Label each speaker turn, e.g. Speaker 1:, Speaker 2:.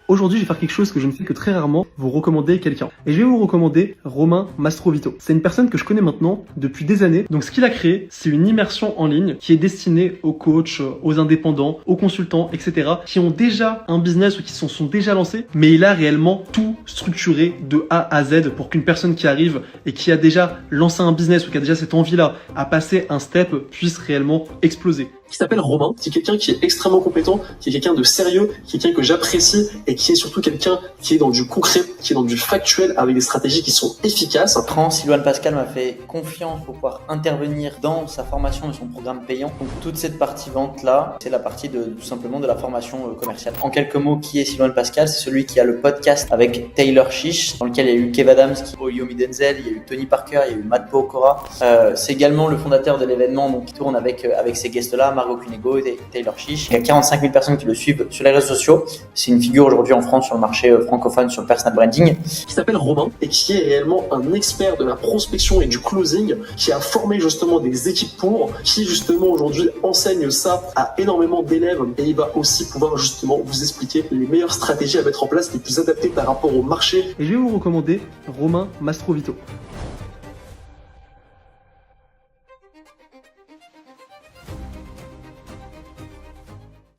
Speaker 1: Aujourd'hui, je vais faire quelque chose que je ne fais que très rarement, vous recommander quelqu'un. Et je vais vous recommander Romain Mastrovito. C'est une personne que je connais maintenant depuis des années. Donc ce qu'il a créé, c'est une immersion en ligne qui est destinée aux coachs, aux indépendants, aux consultants, etc. qui ont déjà un business ou qui se sont déjà lancés, mais il a réellement tout structuré de A à Z pour qu'une personne qui arrive et qui a déjà lancé un business ou qui a déjà cette envie-là à passer un step puisse réellement exploser.
Speaker 2: Qui s'appelle Romain, c'est quelqu'un qui est extrêmement compétent, qui est quelqu'un de sérieux, qui est quelqu'un que j'apprécie et qui est surtout quelqu'un qui est dans du concret, qui est dans du factuel avec des stratégies qui sont efficaces.
Speaker 3: Sylvain Pascal m'a fait confiance pour pouvoir intervenir dans sa formation et son programme payant. Donc toute cette partie vente là, c'est la partie tout simplement de la formation commerciale. En quelques mots, qui est Sylvain Pascal? C'est celui qui a le podcast avec Taylor Chiche, dans lequel il y a eu Kev Adams, Yomi Denzel, il y a eu Tony Parker, il y a eu Matt Pokora. C'est également le fondateur de l'événement, donc qui tourne avec ces guests là, Margot Cunego et Taylor Chiche. Il y a 45 000 personnes qui le suivent sur les réseaux sociaux. C'est une figure aujourd'hui en France sur le marché francophone, sur le personal branding.
Speaker 2: Qui s'appelle Romain et qui est réellement un expert de la prospection et du closing, qui a formé justement des équipes qui justement aujourd'hui enseigne ça à énormément d'élèves, et il va aussi pouvoir justement vous expliquer les meilleures stratégies à mettre en place les plus adaptées par rapport au marché.
Speaker 1: Et je vais vous recommander Romain Mastrovito.